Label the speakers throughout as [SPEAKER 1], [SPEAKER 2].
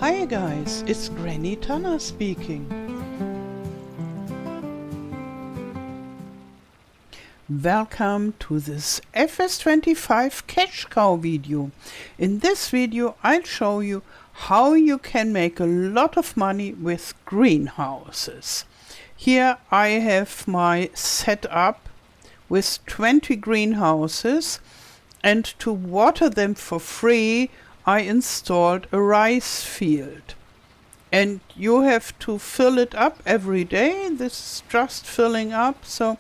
[SPEAKER 1] Hi guys, it's Granny Tana speaking. Welcome to this FS25 cash cow video. In this video I'll show you how you can make a lot of money with greenhouses. Here I have my setup with 20 greenhouses, and to water them for free I installed a rice field. And you have to fill it up every day. This is just filling up, so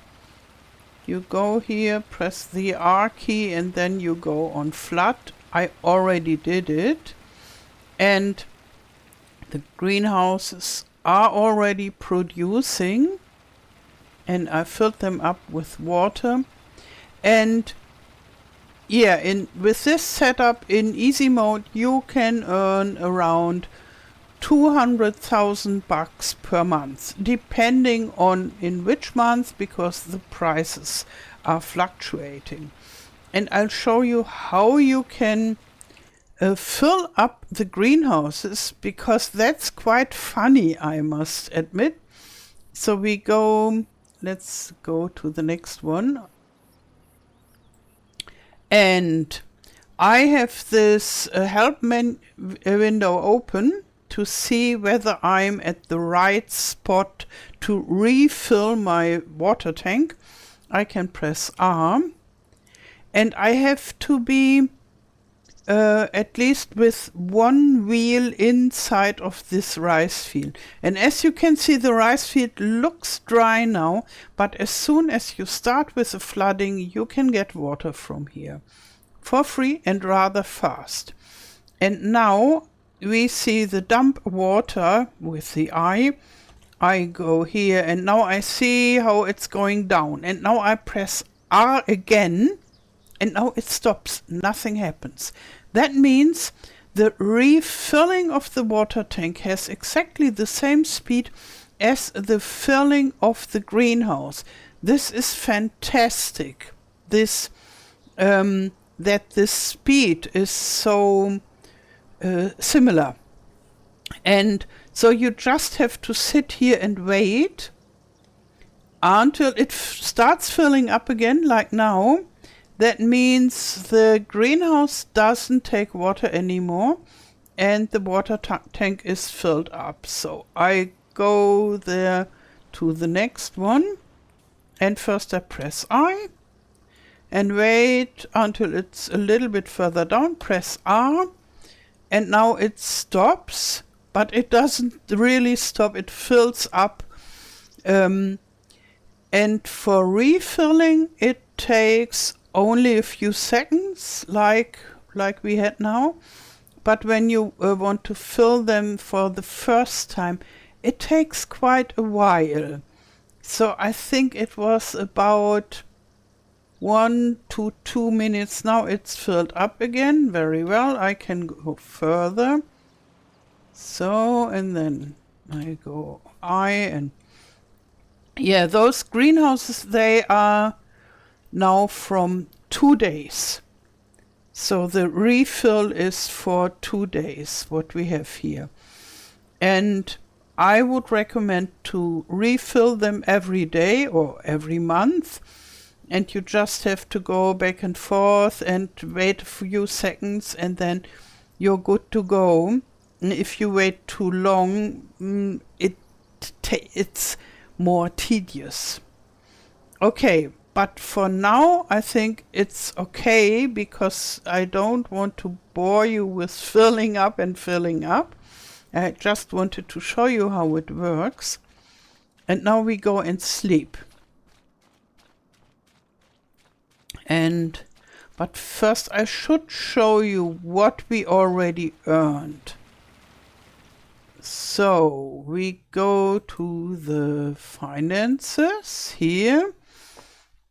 [SPEAKER 1] you go here, press the R key, and then you go on flood. I already did it. And the greenhouses are already producing, and I filled them up with water. And yeah, with this setup in easy mode, you can earn around 200,000 bucks per month, depending on in which month, because the prices are fluctuating. And I'll show you how you can fill up the greenhouses, because that's quite funny, I must admit. So let's go to the next one. And I have this help window open to see whether I'm at the right spot to refill my water tank. I can press R, and I have to be at least with one wheel inside of this rice field. And as you can see, the rice field looks dry now, but as soon as you start with the flooding, you can get water from here for free and rather fast. And now we see the dump water with the eye. I go here, and now I see how it's going down. And now I press R again, and now it stops. Nothing happens. That means the refilling of the water tank has exactly the same speed as the filling of the greenhouse. This is fantastic. That the speed is so similar. And so you just have to sit here and wait until it starts filling up again, like now. That means the greenhouse doesn't take water anymore, and the water tank is filled up. So I go there to the next one, and first I press I and wait until it's a little bit further down, press R, and now it stops, but it doesn't really stop, it fills up. And for refilling it takes only a few seconds, like we had now. But when you want to fill them for the first time, it takes quite a while. So I think it was about 1 to 2 minutes. Now it's filled up again. Very well. I can go further. So, and then I go and yeah, those greenhouses, they are now from 2 days. So the refill is for 2 days, what we have here. And I would recommend to refill them every day or every month. And you just have to go back and forth and wait a few seconds, and then you're good to go. And if you wait too long, it's more tedious. Okay. But for now, I think it's okay, because I don't want to bore you with filling up and filling up. I just wanted to show you how it works. And now we go and sleep. But first I should show you what we already earned. So we go to the finances here.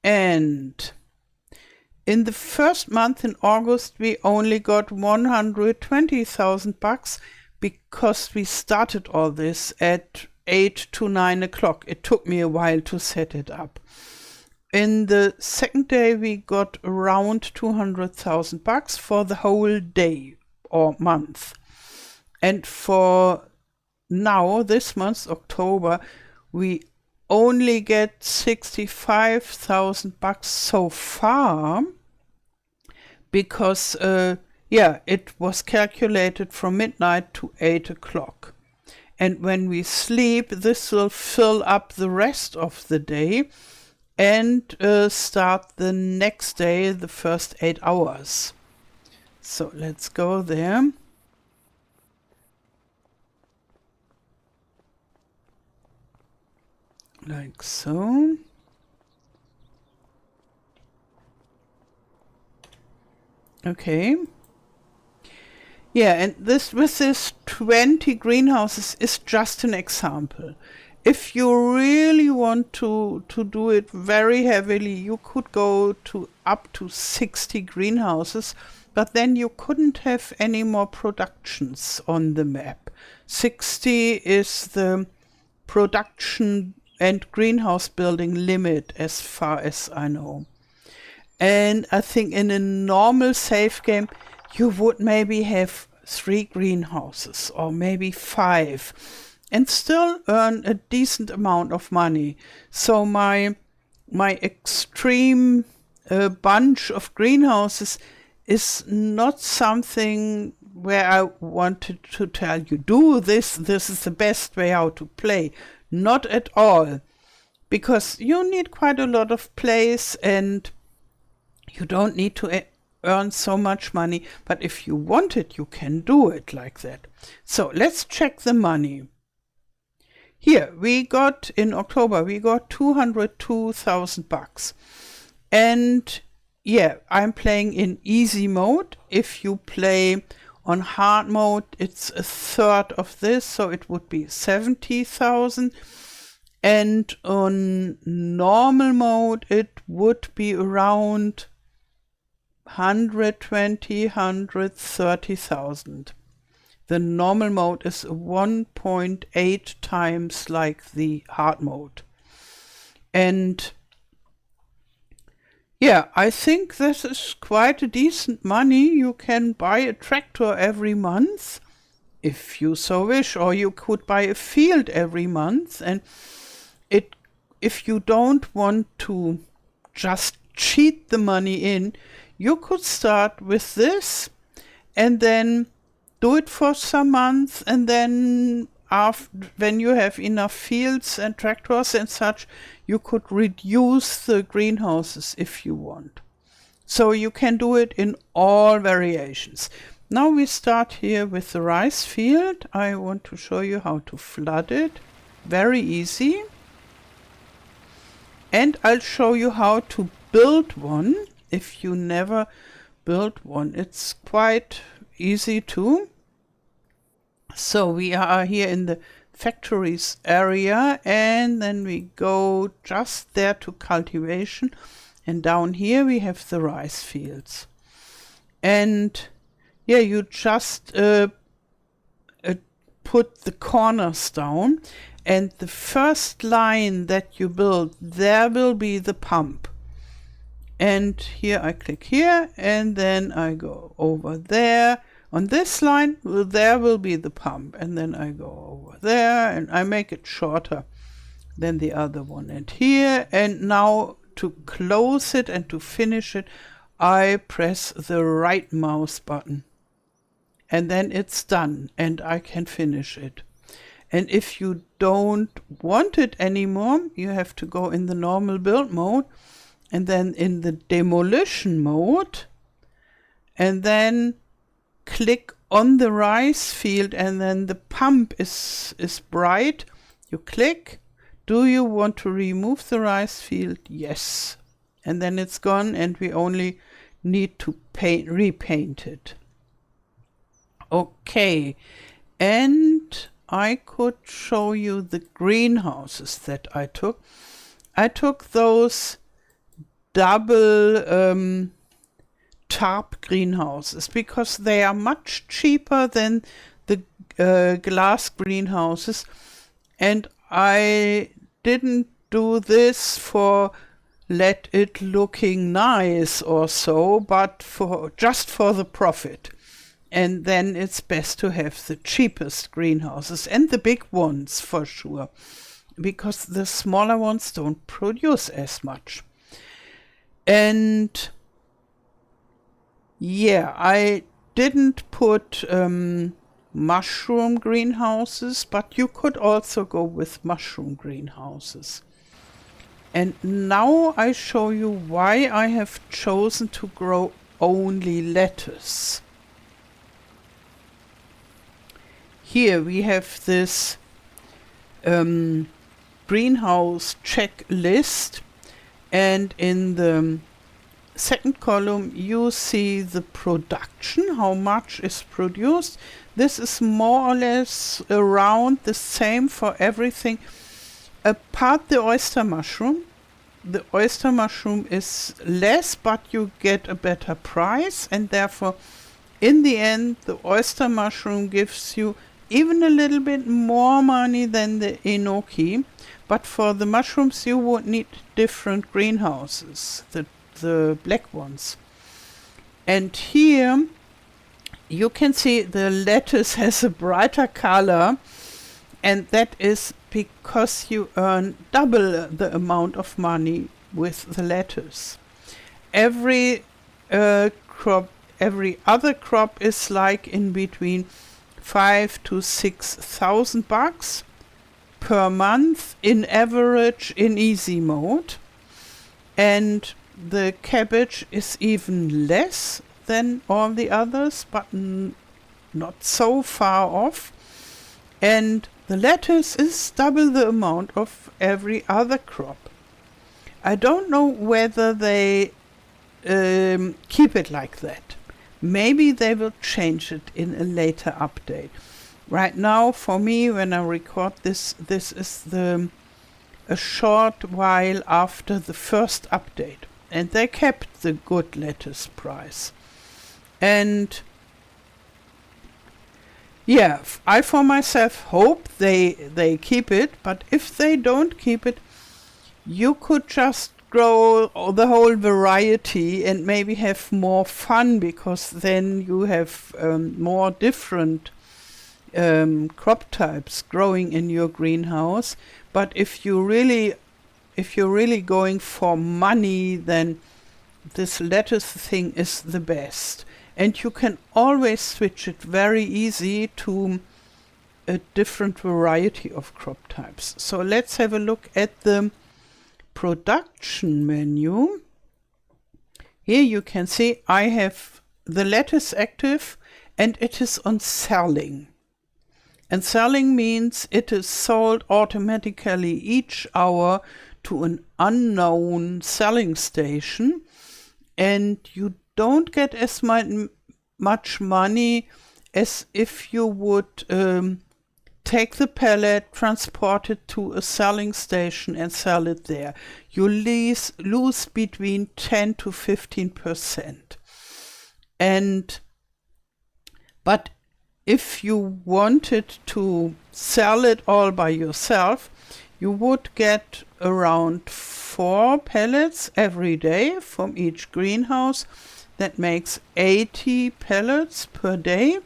[SPEAKER 1] And in the first month in August, we only got 120,000 bucks, because we started all this at 8 to 9 o'clock. It took me a while to set it up. In the second day, we got around 200,000 bucks for the whole day or month. And for now, this month, October, we only get 65,000 bucks so far, because it was calculated from midnight to 8 o'clock. And when we sleep, this will fill up the rest of the day and start the next day, the first 8 hours. So let's go there. Like so. Okay. Yeah, and this with this 20 greenhouses is just an example. If you really want to do it very heavily, you could go to up to 60 greenhouses, but then you couldn't have any more productions on the map. 60 is the production and greenhouse building limit as far as I know. And I think in a normal safe game, you would maybe have 3 greenhouses or maybe 5 and still earn a decent amount of money. So my extreme bunch of greenhouses is not something where I wanted to tell you, do this is the best way how to play. Not at all. Because you need quite a lot of place and you don't need to earn so much money, but if you want it, you can do it like that. So let's check the money. Here, we got, in October, we got 202,000 bucks. And yeah, I'm playing in easy mode. If you play on hard mode, it's a third of this, so it would be 70,000. And on normal mode, it would be around 120, 130,000. The normal mode is 1.8 times like the hard mode. And yeah, I think this is quite a decent money. You can buy a tractor every month, if you so wish, or you could buy a field every month. And if you don't want to just cheat the money in, you could start with this and then do it for some months, and then when you have enough fields and tractors and such, you could reduce the greenhouses if you want. So you can do it in all variations. Now we start here with the rice field. I want to show you how to flood it. Very easy. And I'll show you how to build one if you never built one. It's quite easy too. So we are here in the factories area, and then we go just there to cultivation, and down here we have the rice fields. And yeah, you just put the corners down, and the first line that you build, there will be the pump. And here I click here, and then I go over there. On this line, there will be the pump, and then I go over there, and I make it shorter than the other one. And here, and now to close it and to finish it, I press the right mouse button. And then it's done, and I can finish it. And if you don't want it anymore, you have to go in the normal build mode, and then in the demolition mode, and then click on the rice field, and then the pump is bright. You click. Do you want to remove the rice field? Yes. And then it's gone, and we only need to repaint it. Okay. And I could show you the greenhouses that I took. I took those double tarp greenhouses because they are much cheaper than the glass greenhouses, and I didn't do this for let it looking nice or so, but just for the profit. And then it's best to have the cheapest greenhouses and the big ones for sure, because the smaller ones don't produce as much. And yeah, I didn't put mushroom greenhouses, but you could also go with mushroom greenhouses. And now I show you why I have chosen to grow only lettuce. Here we have this greenhouse checklist, and in the second column you see the production, how much is produced. This is more or less around the same for everything apart the oyster mushroom. The oyster mushroom is less, but you get a better price, and therefore in the end the oyster mushroom gives you even a little bit more money than the enoki. But for the mushrooms you would need different greenhouses, the black ones. And here you can see the lettuce has a brighter color, and that is because you earn double the amount of money with the lettuce. Every other crop is like in between 5,000 to 6,000 bucks per month in average in easy mode, and the cabbage is even less than all the others, but not so far off, and the lettuce is double the amount of every other crop. I don't know whether they keep it like that. Maybe they will change it in a later update. Right now, for me, when I record this is a short while after the first update, and they kept the good lettuce price. And yeah, I for myself hope they keep it, but if they don't keep it, you could just grow the whole variety and maybe have more fun, because then you have more different crop types growing in your greenhouse. But if you're really going for money, then this lettuce thing is the best. And you can always switch it very easy to a different variety of crop types. So let's have a look at the production menu. Here you can see I have the lettuce active, and it is on selling. And selling means it is sold automatically each hour to an unknown selling station, and you don't get as much money as if you would take the pallet, transport it to a selling station and sell it there. You lose between 10 to 15%. But if you wanted to sell it all by yourself, you would get around 4 pallets every day from each greenhouse. That makes 80 pallets per day.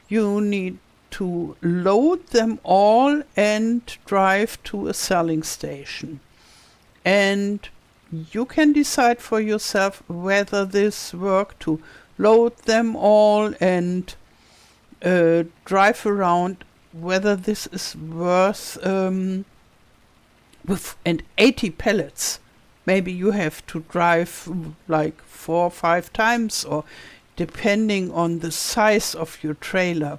[SPEAKER 1] You need to load them all and drive to a selling station. And you can decide for yourself whether this works to load them all and drive around, whether this is worth with 80 pallets. Maybe you have to drive like 4 or 5 times, or depending on the size of your trailer,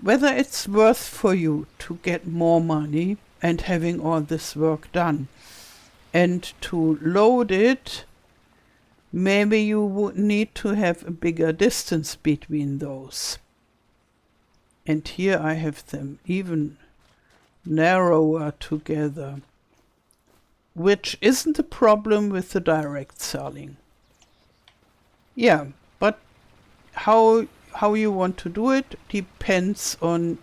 [SPEAKER 1] whether it's worth for you to get more money and having all this work done. And to load it, maybe you would need to have a bigger distance between those. And here I have them even narrower together, which isn't a problem with the direct selling. Yeah, but how you want to do it depends on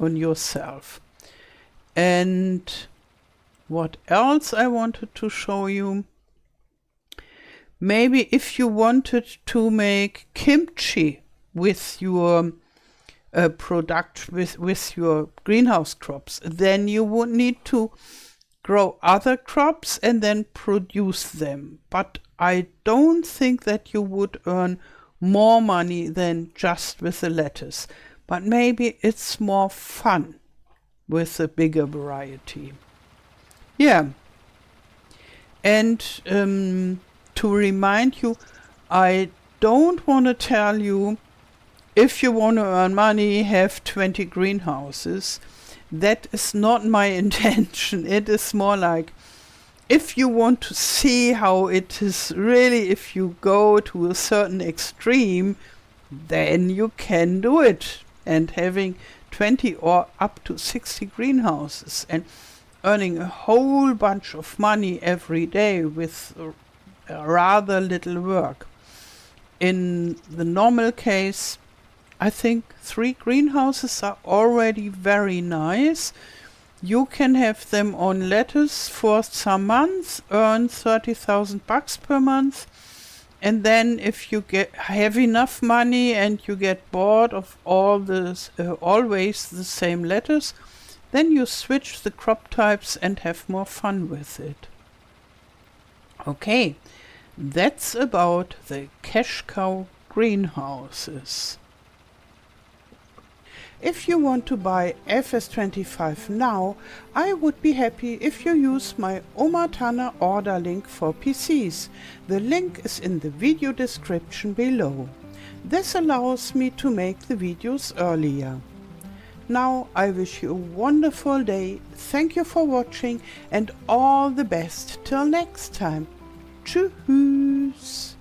[SPEAKER 1] yourself. And what else I wanted to show you? Maybe if you wanted to make kimchi with your with your greenhouse crops. Then you would need to grow other crops and then produce them. But I don't think that you would earn more money than just with the lettuce. But maybe it's more fun with a bigger variety. Yeah. And to remind you, I don't want to tell you, if you want to earn money, have 20 greenhouses. That is not my intention. It is more like, if you want to see how it is really, if you go to a certain extreme, then you can do it. And having 20 or up to 60 greenhouses and earning a whole bunch of money every day with rather little work. In the normal case, I think 3 greenhouses are already very nice. You can have them on lettuce for some months, earn 30,000 bucks per month. And then if you have enough money and you get bored of all this, always the same lettuce, then you switch the crop types and have more fun with it. Okay, that's about the cash cow greenhouses. If you want to buy FS25 now, I would be happy if you use my Oma Tana order link for PCs. The link is in the video description below. This allows me to make the videos earlier. Now I wish you a wonderful day, thank you for watching and all the best till next time. Tschüss!